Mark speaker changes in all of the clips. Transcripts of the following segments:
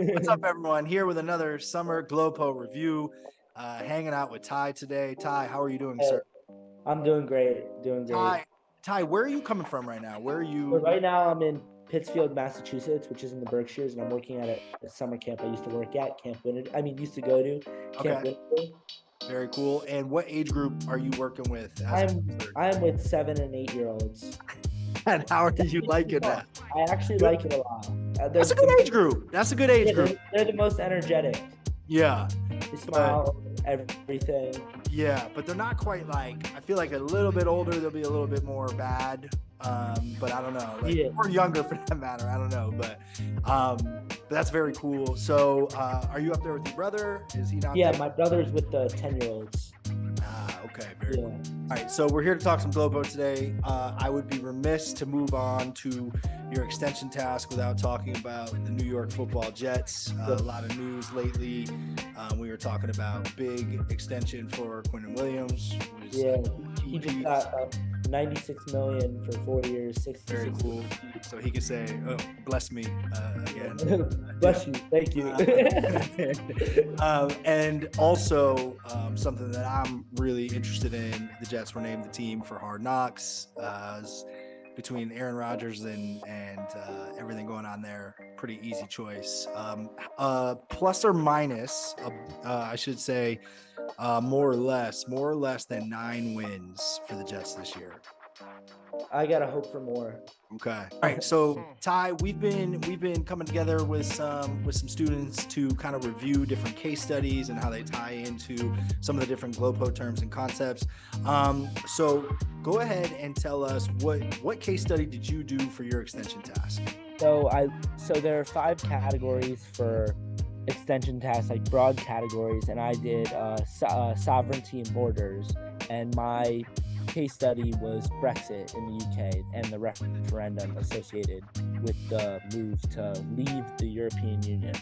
Speaker 1: What's up, everyone? Here with another summer GloPo review. Hanging out with Ty today. Ty, how are you doing,
Speaker 2: Hey,
Speaker 1: sir?
Speaker 2: I'm doing great, doing great.
Speaker 1: Ty, Ty, where are you coming from right now? Where are
Speaker 2: So
Speaker 1: you?
Speaker 2: right now I'm in Pittsfield, Massachusetts, which is in the Berkshires, and I'm working at a summer camp I used to work at, Camp Winter. I mean, used to go to Camp
Speaker 1: Okay,
Speaker 2: Winter.
Speaker 1: very cool. And what age group are you working with as a
Speaker 2: I'm
Speaker 1: professor?
Speaker 2: I'm with 7 and 8 year olds.
Speaker 1: And how are
Speaker 2: It's
Speaker 1: you
Speaker 2: actually
Speaker 1: liking
Speaker 2: fun.
Speaker 1: that?
Speaker 2: I actually
Speaker 1: Good.
Speaker 2: like it a lot.
Speaker 1: That's
Speaker 2: They're
Speaker 1: a good
Speaker 2: the
Speaker 1: age group. That's a good age
Speaker 2: yeah,
Speaker 1: group.
Speaker 2: they're the most energetic.
Speaker 1: Yeah,
Speaker 2: They
Speaker 1: but
Speaker 2: smile, everything.
Speaker 1: yeah, but they're not quite like. I feel like a little bit older, they'll be a little bit more bad. But I don't know, like
Speaker 2: Yeah,
Speaker 1: or younger for that matter. I don't know, but that's very cool. So, are you up there with your brother? Is he not
Speaker 2: yeah.
Speaker 1: there?
Speaker 2: My brother's with the 10 year olds.
Speaker 1: Ah, okay, very cool.
Speaker 2: Yeah.
Speaker 1: All right, so we're here to talk some GloPo today. I would be remiss to move on to your extension task without talking about the New York Football Jets. A lot of news lately. We were talking about big extension for Quentin Williams. Was
Speaker 2: Yeah,
Speaker 1: key
Speaker 2: he just
Speaker 1: piece.
Speaker 2: got 96 million for 4 years,
Speaker 1: Very
Speaker 2: 66.
Speaker 1: cool. So he could say, "Oh, bless me," again.
Speaker 2: Bless you. Thank you.
Speaker 1: And also something that I'm really interested in. The Jets were named the team for Hard Knocks. Between Aaron Rodgers and everything going on there, pretty easy choice. Plus or minus, I should say, more or less than 9 wins for the Jets this year.
Speaker 2: I gotta hope for more.
Speaker 1: Okay. All right. So Ty, we've been coming together with some students to kind of review different case studies and how they tie into some of the different GloPo terms and concepts. So go ahead and tell us what case study did you do for your extension task?
Speaker 2: So there are 5 categories for extension tasks, like broad categories, and I did sovereignty and borders, and my case study was Brexit in the UK and the referendum associated with the move to leave the European Union.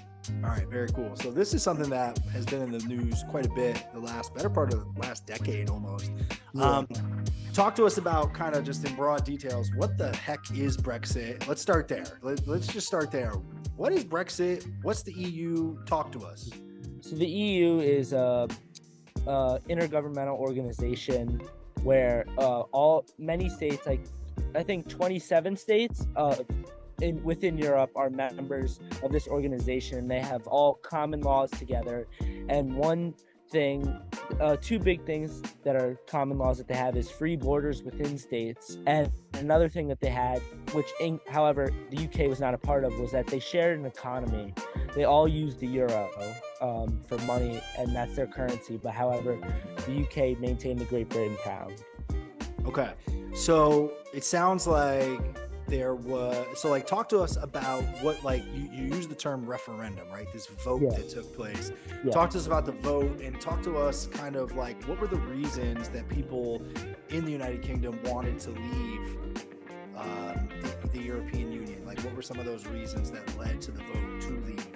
Speaker 1: All right, very cool. So this is something that has been in the news quite a bit better part of the last decade almost.
Speaker 2: Yeah.
Speaker 1: Talk to us about kind of just in broad details, what the heck is Brexit? Let's start there. Let's just start there. What is Brexit? What's the EU? Talk to us.
Speaker 2: So the EU is a intergovernmental organization where many states, like I think 27 states within Europe, are members of this organization. They have all common laws together, and two big things that are common laws that they have is free borders within states, and another thing that they had, however the UK was not a part of, was that they shared an economy. They all use the euro for money, and that's their currency. But however, the UK maintained the Great Britain pound.
Speaker 1: Okay, so it sounds like talk to us about what, like, you use the term referendum, right? This vote that took place.
Speaker 2: Yeah.
Speaker 1: Talk to us about the vote, and talk to us kind of like what were the reasons that people in the United Kingdom wanted to leave the European Union. Like, what were some of those reasons that led to the vote to leave?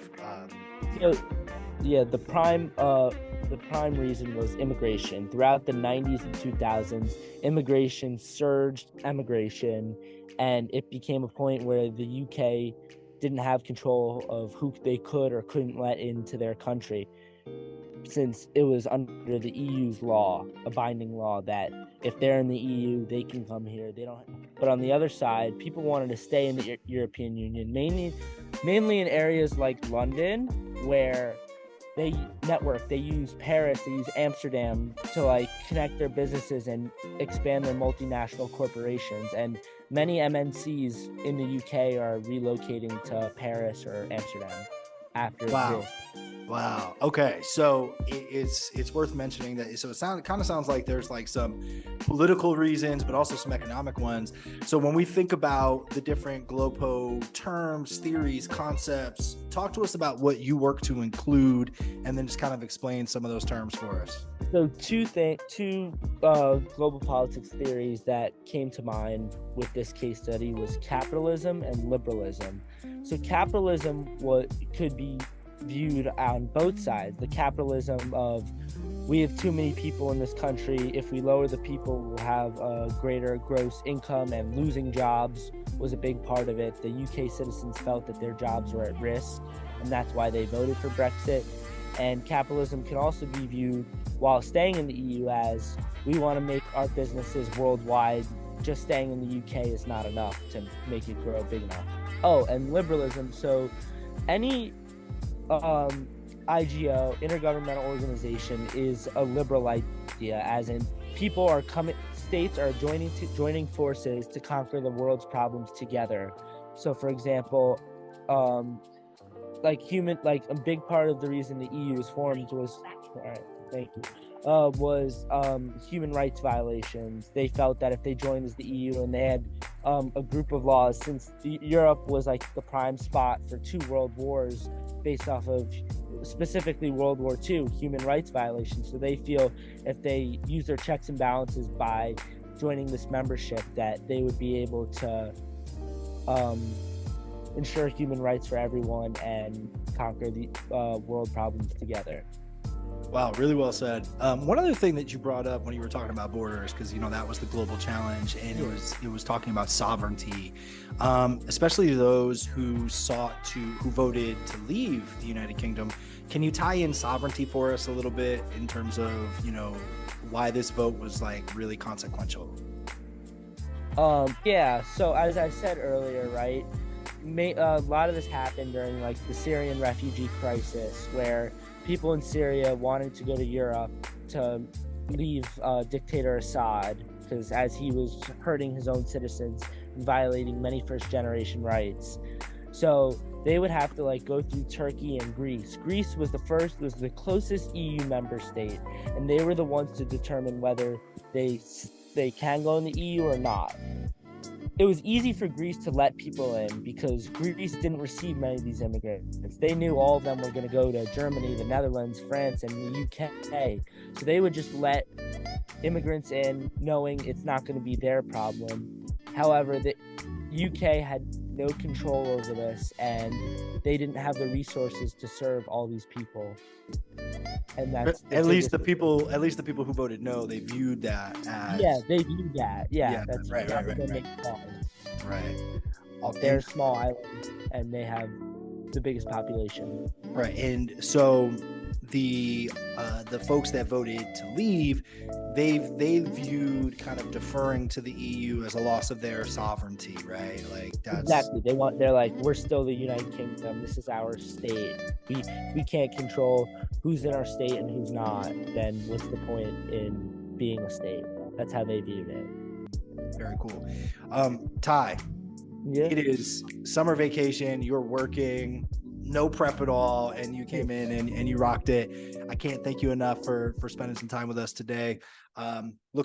Speaker 2: The prime reason was immigration. Throughout the 90s and 2000s, immigration surged, and it became a point where the UK didn't have control of who they could or couldn't let into their country, since it was under the EU's law, a binding law that if they're in the EU, they can come here. They don't. But on the other side, people wanted to stay in the European Union, mainly in areas like London, where they network. They use Paris, they use Amsterdam to connect their businesses and expand their multinational corporations. And many MNCs in the UK are relocating to Paris or Amsterdam after this.
Speaker 1: Wow. Okay. So it's worth mentioning that. So it kind of sounds like there's like some political reasons, but also some economic ones. So when we think about the different GloPo terms, theories, concepts, talk to us about what you work to include, and then just kind of explain some of those terms for us.
Speaker 2: So two global politics theories that came to mind with this case study was capitalism and liberalism. So capitalism could be viewed on both sides. The capitalism of, we have too many people in this country. If we lower the people, we'll have a greater gross income, and losing jobs was a big part of it. The UK citizens felt that their jobs were at risk, and that's why they voted for Brexit. And capitalism can also be viewed, while staying in the EU, as we want to make our businesses worldwide. Just staying in the UK is not enough to make it grow big enough. Oh, and liberalism. So any IGO, intergovernmental organization, is a liberal idea, as in states are joining forces to conquer the world's problems together. So, for example, like a big part of the reason the EU was formed was, all right, thank you, was human rights violations. They felt that if they joined as the EU and they had a group of laws, since Europe was like the prime spot for 2 world wars based off of specifically World War II, human rights violations. So they feel if they use their checks and balances by joining this membership, that they would be able to ensure human rights for everyone and conquer the world problems together.
Speaker 1: Wow, really well said. One other thing that you brought up when you were talking about borders, because that was the global challenge, and it was talking about sovereignty, especially those who voted to leave the United Kingdom. Can you tie in sovereignty for us a little bit in terms of why this vote was like really consequential?
Speaker 2: Yeah. So as I said earlier, right, a lot of this happened during like the Syrian refugee crisis, where people in Syria wanted to go to Europe to leave dictator Assad, because as he was hurting his own citizens and violating many first-generation rights. So they would have to like go through Turkey and Greece. Greece was the closest EU member state, and they were the ones to determine whether they can go in the EU or not. It was easy for Greece to let people in because Greece didn't receive many of these immigrants. They knew all of them were going to go to Germany, the Netherlands, France, and the UK. So they would just let immigrants in, knowing it's not going to be their problem. However, the UK had no control over this, and they didn't have the resources to serve all these people. And that's
Speaker 1: at least the people who voted no, they viewed that as
Speaker 2: they viewed that. That's
Speaker 1: right. Right.
Speaker 2: They're small islands, and they have the biggest population.
Speaker 1: Right, and so the folks that voted to leave, they viewed kind of deferring to the EU as a loss of their sovereignty, right? Like that's
Speaker 2: exactly. They're like, we're still the United Kingdom. This is our state. We can't control who's in our state and who's not. Then what's the point in being a state? That's how they viewed it.
Speaker 1: Very cool. Ty, it is summer vacation. You're working, no prep at all, and you came in and you rocked it. I can't thank you enough for spending some time with us today. Look